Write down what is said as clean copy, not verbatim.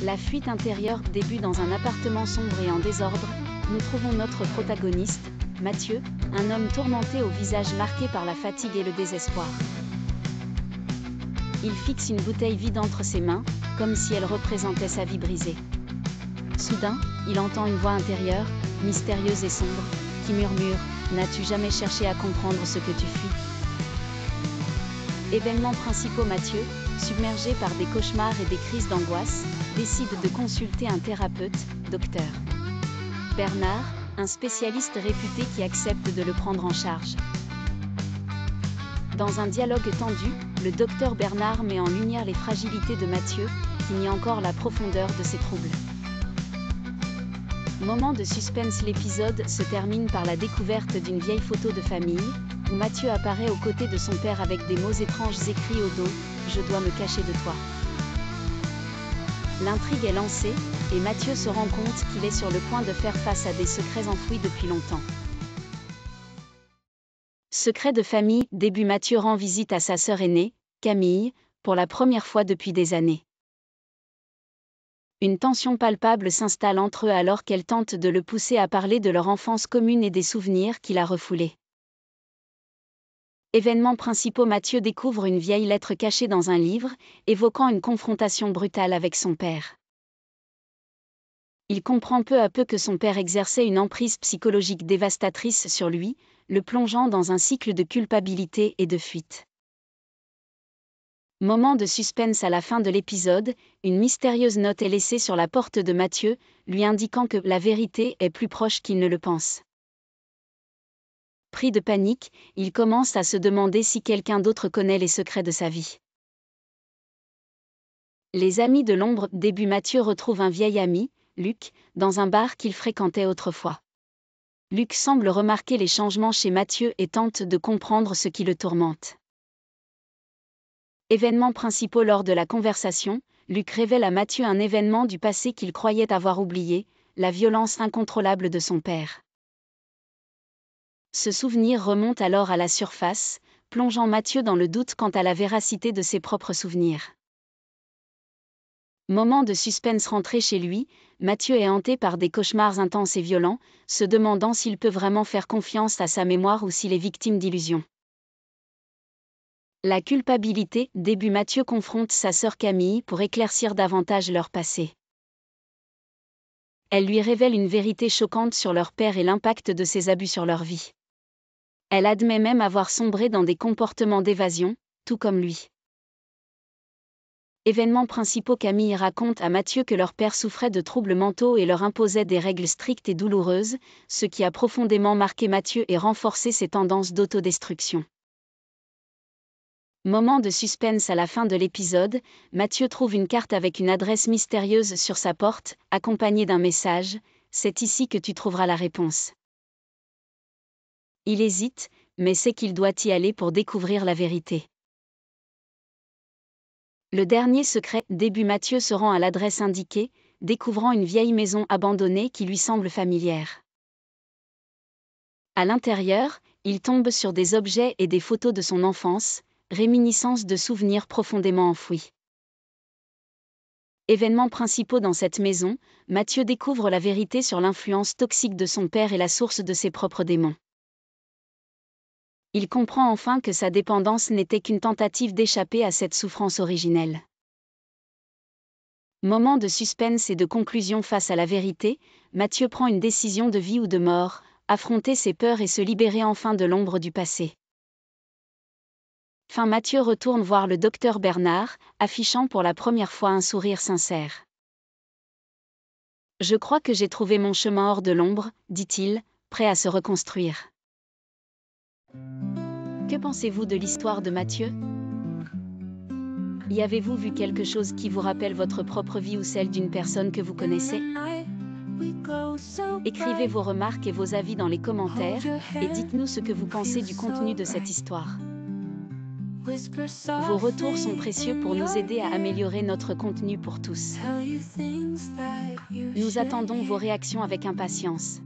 La fuite intérieure débute dans un appartement sombre et en désordre. Nous trouvons notre protagoniste, Mathieu, un homme tourmenté au visage marqué par la fatigue et le désespoir. Il fixe une bouteille vide entre ses mains, comme si elle représentait sa vie brisée. Soudain, il entend une voix intérieure, mystérieuse et sombre, qui murmure « N'as-tu jamais cherché à comprendre ce que tu fuis ?» Événements principaux. Mathieu, submergé par des cauchemars et des crises d'angoisse, décide de consulter un thérapeute, Dr. Bernard, un spécialiste réputé qui accepte de le prendre en charge. Dans un dialogue tendu, le docteur Bernard met en lumière les fragilités de Mathieu, qui nie encore la profondeur de ses troubles. Moment de suspense. L'épisode se termine par la découverte d'une vieille photo de famille, où Mathieu apparaît aux côtés de son père avec des mots étranges écrits au dos « Je dois me cacher de toi ». L'intrigue est lancée, et Mathieu se rend compte qu'il est sur le point de faire face à des secrets enfouis depuis longtemps. Secret de famille. Début. Mathieu rend visite à sa sœur aînée, Camille, pour la première fois depuis des années. Une tension palpable s'installe entre eux alors qu'elle tente de le pousser à parler de leur enfance commune et des souvenirs qu'il a refoulés. Événements principaux. Mathieu découvre une vieille lettre cachée dans un livre, évoquant une confrontation brutale avec son père. Il comprend peu à peu que son père exerçait une emprise psychologique dévastatrice sur lui, le plongeant dans un cycle de culpabilité et de fuite. Moment de suspense. À la fin de l'épisode, une mystérieuse note est laissée sur la porte de Mathieu, lui indiquant que la vérité est plus proche qu'il ne le pense. Pris de panique, il commence à se demander si quelqu'un d'autre connaît les secrets de sa vie. Les amis de l'ombre. Début. Mathieu retrouve un vieil ami, Luc, dans un bar qu'il fréquentait autrefois. Luc semble remarquer les changements chez Mathieu et tente de comprendre ce qui le tourmente. Événements principaux. Lors de la conversation, Luc révèle à Mathieu un événement du passé qu'il croyait avoir oublié, la violence incontrôlable de son père. Ce souvenir remonte alors à la surface, plongeant Mathieu dans le doute quant à la véracité de ses propres souvenirs. Moment de suspense. Rentré chez lui, Mathieu est hanté par des cauchemars intenses et violents, se demandant s'il peut vraiment faire confiance à sa mémoire ou s'il est victime d'illusions. La culpabilité. Début. Mathieu confronte sa sœur Camille pour éclaircir davantage leur passé. Elle lui révèle une vérité choquante sur leur père et l'impact de ses abus sur leur vie. Elle admet même avoir sombré dans des comportements d'évasion, tout comme lui. Événements principaux. Camille raconte à Mathieu que leur père souffrait de troubles mentaux et leur imposait des règles strictes et douloureuses, ce qui a profondément marqué Mathieu et renforcé ses tendances d'autodestruction. Moment de suspense. À la fin de l'épisode, Mathieu trouve une carte avec une adresse mystérieuse sur sa porte, accompagnée d'un message « C'est ici que tu trouveras la réponse ». Il hésite, mais sait qu'il doit y aller pour découvrir la vérité. Le dernier secret. Début. Mathieu se rend à l'adresse indiquée, découvrant une vieille maison abandonnée qui lui semble familière. À l'intérieur, il tombe sur des objets et des photos de son enfance, réminiscences de souvenirs profondément enfouis. Événements principaux. Dans cette maison, Mathieu découvre la vérité sur l'influence toxique de son père et la source de ses propres démons. Il comprend enfin que sa dépendance n'était qu'une tentative d'échapper à cette souffrance originelle. Moment de suspense et de conclusion. Face à la vérité, Mathieu prend une décision de vie ou de mort, affronter ses peurs et se libérer enfin de l'ombre du passé. Fin. Mathieu retourne voir le docteur Bernard, affichant pour la première fois un sourire sincère. « Je crois que j'ai trouvé mon chemin hors de l'ombre, » dit-il, prêt à se reconstruire. Que pensez-vous de l'histoire de Mathieu ? Y avez-vous vu quelque chose qui vous rappelle votre propre vie ou celle d'une personne que vous connaissez ? Écrivez vos remarques et vos avis dans les commentaires, et dites-nous ce que vous pensez du contenu de cette histoire. Vos retours sont précieux pour nous aider à améliorer notre contenu pour tous. Nous attendons vos réactions avec impatience.